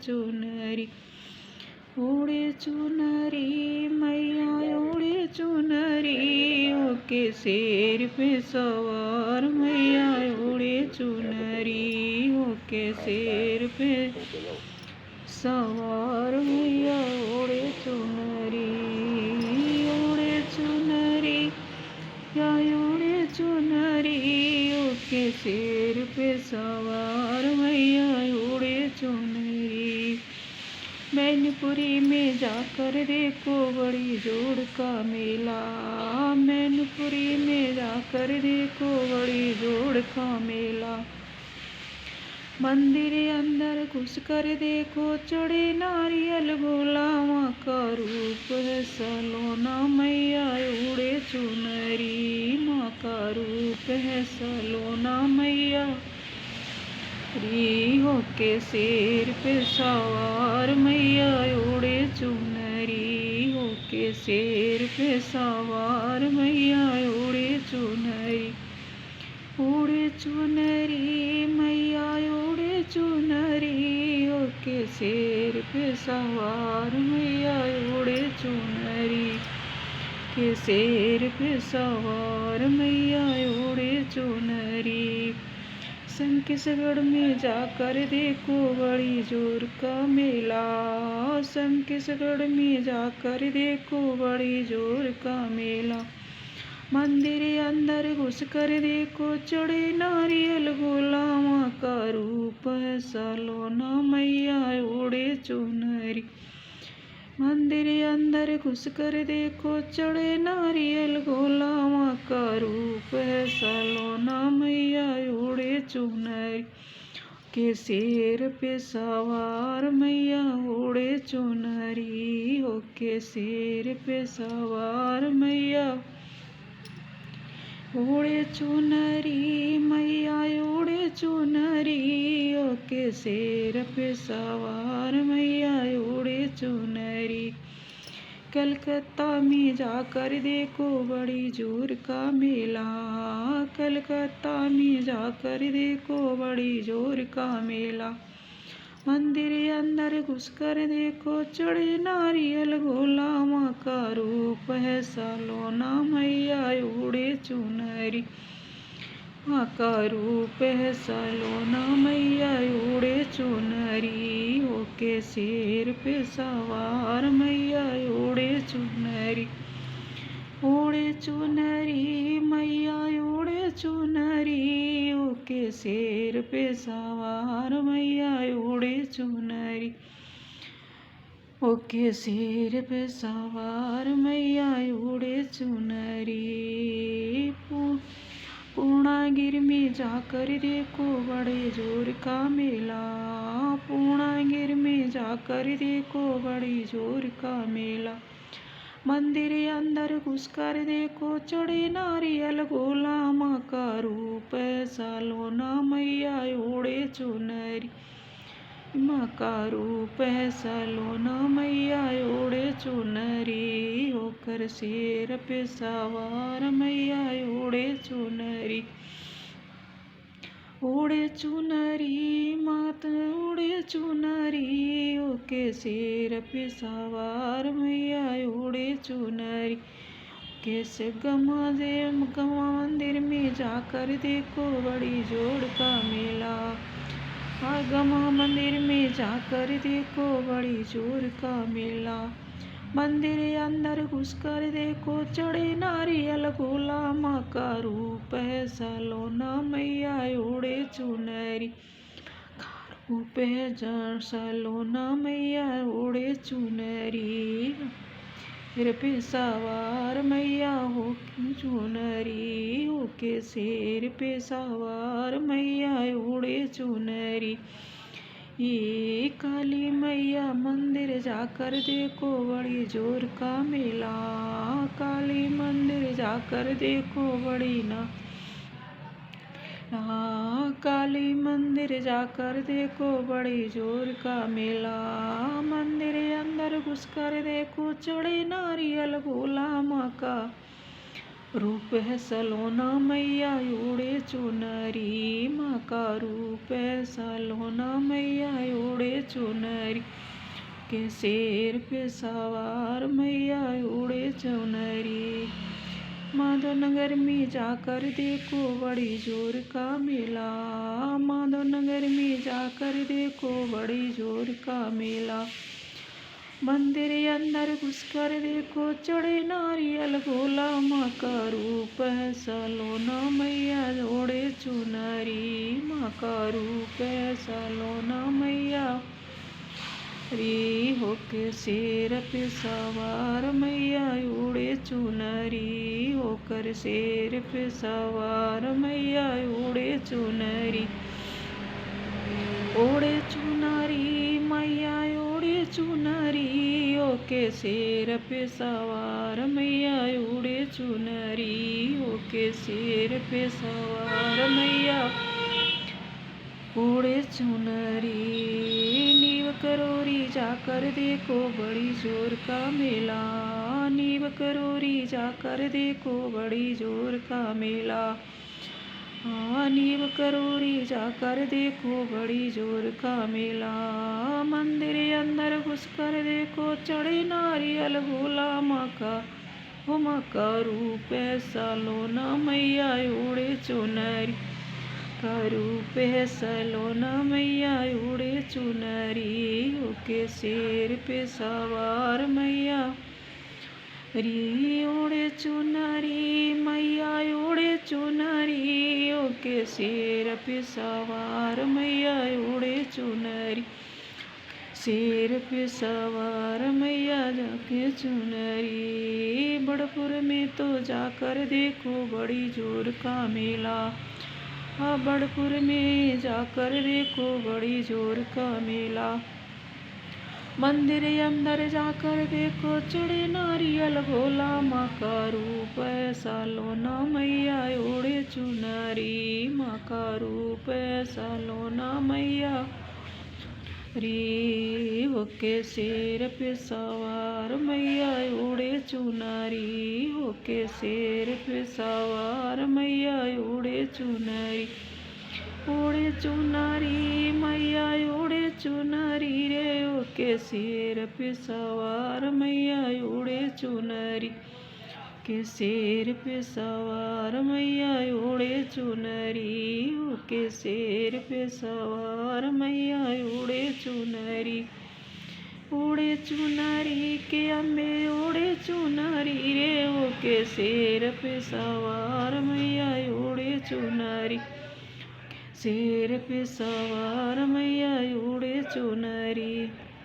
चुनरी, ओढ़े चुनरी मैया ओढ़े चुनरी, ओके शेर पे सवार मैया ओढ़े चुनरी, ओके शेर पे सवार मैया ओढ़े चुनरी, ओढ़े चुनरी या ओढ़े चुनरी, ओके शेर पे सवार मैया ओढ़े चुनरी। मैनपुरी में जाकर देखो बड़ी जोड़ का मेला, मैनपुरी में जाकर देखो बड़ी जोड़ का मेला, मंदिर अंदर घुस कर देखो चढ़े नारियल गोला, माँ का रूप है सलोना मैया ओढ़े चुनरी, माँ का रूप है सलोना मैया री, होके शेर पे सवार मैया ओढ़े चुनरी, होके शेर पे सवार मैया ओढ़े चुनरी, ओढ़े चुनरी मैया ओढ़े चुनरी, होके शेर पे सवार मैया ओढ़े चुनरी, के शेर पे सवार मैया ओढ़े चुनरी। शंकिसगढ़ में जाकर देखो बड़ी जोर का मेला, शंकिसगढ़ में जाकर देखो बड़ी जोर का मेला, मंदिर अंदर घुस कर देखो चढ़े नारियल गोला, माँ का रूप है सलोना मैया ओढ़े चुनरी, मंदिर अंदर घुस कर देखो चढ़े नारियल गोला, माँ का रूप है सलोना मैया ओढ़े चुनरी, के शेर पे सवार मैया ओढ़े चुनरी, होके शेर पे सवार मैया ओढ़े चुनरी मैया ओढ़े चुनरी, ओके शेर पे सवार मैया ओढ़े चुनरी। कलकत्ता में जाकर देखो बड़ी जोर का मेला, कलकत्ता में जाकर देखो बड़ी जोर का मेला, मंदिर अंदर घुस कर देखो चढ़े नारियल गोला, माँ का रूप है सलोना मैया ओढ़े चुनरी, माँ का रूप है सलोना मैया ओढ़े चुनरी, होके शेर पे सवार मैया ओढ़े चुनरी, ओढ़े चुनरी मैया ओढ़े चुनरी, ओके शेर पे सवार मैया ओढ़े चुनरी, ओके शेर पे सवार मैया ओढ़े चुनरी। पूर्णागिरि में जाकर देखो बड़े जोर का मेला, पूर्णागिरि में जाकर देखो बड़ी जोर का मेला, मंदिर अंदर घुस कर देखो चढ़े नारियल गोला, माँ का रूप है सलोना मैया ओढ़े चुनरी, माँ का रूप है सलोना मैया ओढ़े चुनरी, होकर शेर पे सवार मैया ओढ़े चुनरी, ओढ़े चुनरी मात ओढ़े चुनरी, ओके शेर पे सवार मैया ओढ़े चुनरी, कैसे गमा मंदिर में जाकर देखो बड़ी जोड़ का मेला, गमा मंदिर में जाकर देखो बड़ी जोर का मेला, मंदिर अंदर घुस कर देखो चढ़े नारियल गोला, माँ का रूप है सलोना मैया ओढ़े चुनरी, रूप है सलोना मैया ओढ़े चुनरी, सिर पे सवार मैया हो चुनरी, होके शेर पे सवार मैया ओढ़े चुनरी, ये काली मैया मंदिर जाकर देखो बड़ी जोर का मेला, काली मंदिर जाकर देखो बड़ी ना काली मंदिर जाकर देखो बड़ी जोर का मेला, मंदिर अंदर घुस कर देखो चढ़े नारियल गोला, माँ का रूप है सलोना मैया ओढ़े चुनरी, माँ का रूप है सलोना मैया ओढ़े ओढ़े चुनरी के शेर पे सवार मैया ओढ़े चुनरी। माधव नगर में जाकर देखो बड़ी जोर का मेला, माधव नगर में जाकर देखो बड़ी जोर का मेला। मंदिर अंदर घुसकर देखो चढ़े नारियल भोला, माँ का रूप है सलोना मैया ओढ़े चुनरी, माँ का रूप है सलोना मैया री होके शेर पे सवार मैया ओढ़े चुनरी, होकर शेर पे सवार मैया ओढ़े चुनरी। ओढ़े चुनरी मैया ओढ़े चुनरी, ओके शेर पे सवार मैया ओढ़े चुनरी, ओके शेर पे सवार मैया ओढ़े चुनरी। नीव करोरी जाकर देखो बड़ी जोर का मेला, नीव करोरी जाकर देखो बड़ी जोर का मेला। नीव करोरी जाकर देखो बड़ी जोर का मेला। मंदिर अंदर घुसकर देखो चढ़े नारियल भोला, माँ का रूप है सलोना मैया ओढ़े चुनरी, का रूप है सलोना मैया ओढ़े चुनरी, होके शेर पे सवार मैया री ओढ़े चुनरी मैया ओढ़े चुनरी, होके शेर पे सवार मैया ओढ़े चुनरी, शेर पे सवार मैया जाके चुनरी। बड़पुर में तो जाकर देखो बड़ी जोर का मेला, बड़पुर में जाकर देखो बड़ी जोर का मेला। मंदिर अंदर जाकर देखो चढ़े नारियल भोला, माँ का रूप है सलोना मैया ओढ़े चुनरी, माँ का रूप है सलोना मैया री होके शेर पे सवार मैया ओढ़े चुनरी, होके शेर पे सवार मैया ओढ़े चुनरी। ओढ़े चुनरी मैया ओढ़े चुनरी रे, होके शेर पे सवार मैया ओढ़े चुनरी, के शेर पे सवार मैया ओढ़े चुनरी, होके शेर पे सवार मैया ओढ़े चुनरी। ओढ़े चुनरी के अम्बे ओढ़े चुनरी रे, होके शेर पे सवार मैया ओढ़े चुनरी, शेर पे सवार मैया ओढ़े चुनरी।